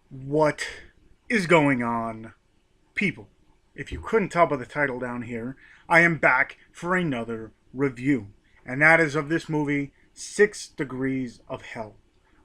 What is going on, people? If you couldn't tell by the title down here, I am back for another review, and that is of this movie, 6 Degrees of Hell.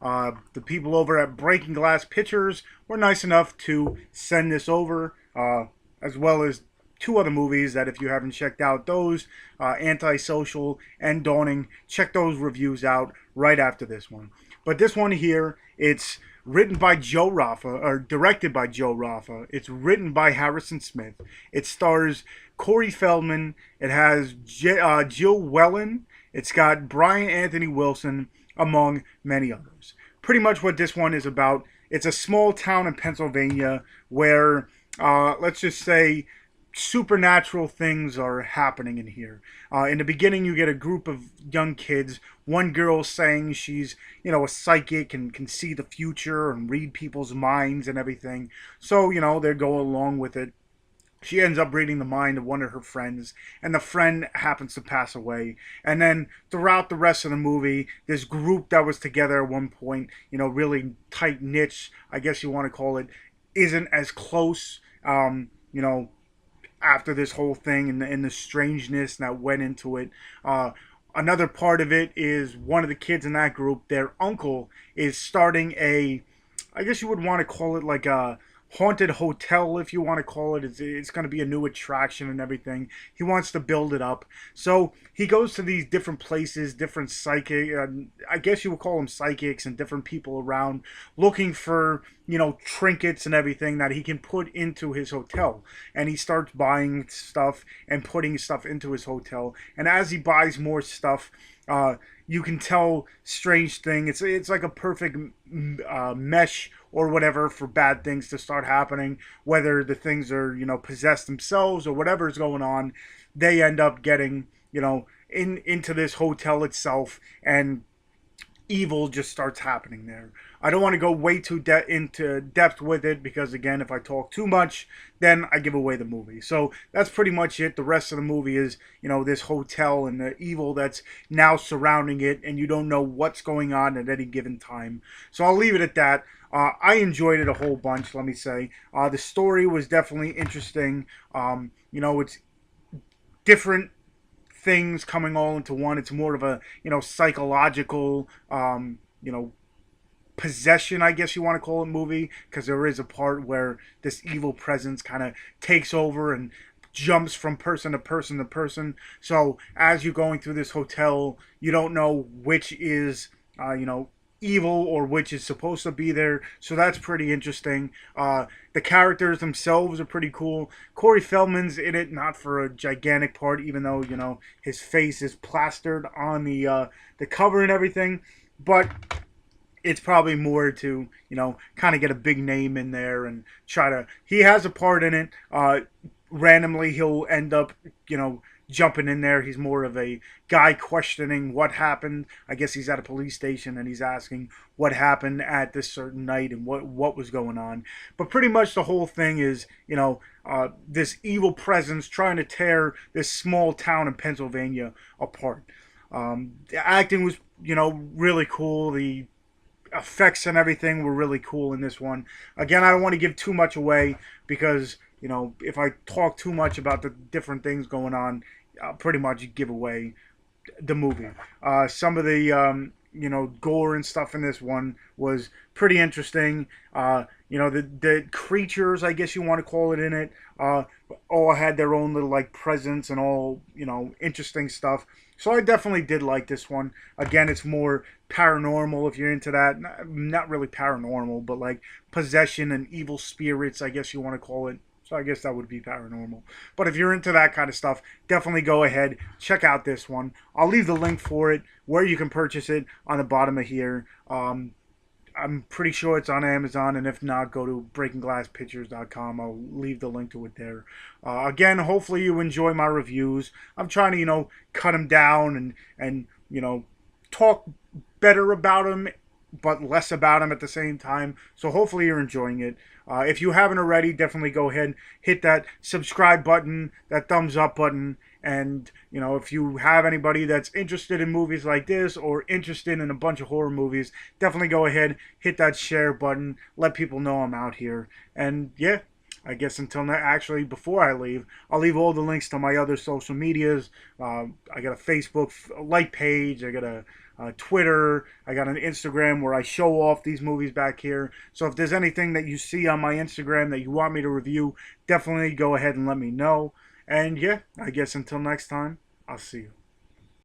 The people over at Breaking Glass Pictures were nice enough to send this over, as well as two other movies that if you haven't checked out those, Antisocial and Dawning, check those reviews out right after this one. But this one here, it's written by Joe Raffa, or directed by Joe Raffa. It's written by Harrison Smith. It stars Corey Feldman. It has Jill Whelan. It's got Brian Anthony Wilson, among many others. Pretty much what this one is about. It's a small town in Pennsylvania where, let's just say, supernatural things are happening in here. In the beginning, you get a group of young kids. One girl saying she's, a psychic and can see the future and read people's minds and everything. So, they're going along with it. She ends up reading the mind of one of her friends, and the friend happens to pass away. And then throughout the rest of the movie, this group that was together at one point, really tight niche, I guess you want to call it, isn't as close. After this whole thing and the strangeness that went into it. Another part of it is one of the kids in that group, their uncle, is starting I guess you would want to call it like a haunted hotel, if you want to call it. It's going to be a new attraction and everything. He wants to build it up. So he goes to these different places, different psychic, I guess you would call them psychics, and different people around looking for, trinkets and everything that he can put into his hotel. And he starts buying stuff and putting stuff into his hotel. And as he buys more stuff, you can tell strange thing. It's like a perfect mesh or whatever for bad things to start happening. Whether the things are possessed themselves or whatever is going on, they end up getting into this hotel itself, and evil just starts happening there. I don't want to go way too into depth with it because, again, if I talk too much, then I give away the movie. So that's pretty much it. The rest of the movie is, this hotel and the evil that's now surrounding it, and you don't know what's going on at any given time. So I'll leave it at that. I enjoyed it a whole bunch, let me say. The story was definitely interesting. It's different things coming all into one. It's more of a psychological possession, I guess you want to call it, movie, because there is a part where this evil presence kind of takes over and jumps from person to person to person. So as you're going through this hotel, you don't know which is evil or which is supposed to be there. So that's pretty interesting. The characters themselves are pretty cool. Corey Feldman's in it, not for a gigantic part, even though his face is plastered on the cover and everything, but it's probably more to kind of get a big name in there and try to. He has a part in it. Randomly, he'll end up jumping in there. He's more of a guy questioning what happened. I guess he's at a police station and he's asking what happened at this certain night and what was going on. But pretty much the whole thing is this evil presence trying to tear this small town in Pennsylvania apart. The acting was really cool. The effects and everything were really cool in this one. Again, I don't want to give too much away because if I talk too much about the different things going on, I'll pretty much give away the movie. Some of the gore and stuff in this one was pretty interesting. The creatures, I guess you want to call it, in it, all had their own little like presence and all interesting stuff. So I definitely did like this one. Again, it's more paranormal if you're into that. Not really paranormal, but like possession and evil spirits, I guess you want to call it. So I guess that would be paranormal. But if you're into that kind of stuff, definitely go ahead, check out this one. I'll leave the link for it, where you can purchase it, on the bottom of here. I'm pretty sure it's on Amazon, and if not, go to breakingglasspictures.com. I'll leave the link to it there. Again, hopefully you enjoy my reviews. I'm trying to, cut them down and talk better about them but less about him at the same time. So hopefully you're enjoying it. If you haven't already, definitely go ahead, hit that subscribe button, that thumbs up button, and if you have anybody that's interested in movies like this or interested in a bunch of horror movies, definitely go ahead, hit that share button, let people know I'm out here. And yeah, I guess until now, actually, before I leave, I'll leave all the links to my other social medias. I got a Facebook like page. I got a Twitter. I got an Instagram where I show off these movies back here. So if there's anything that you see on my Instagram that you want me to review, definitely go ahead and let me know. And yeah, I guess until next time, I'll see you.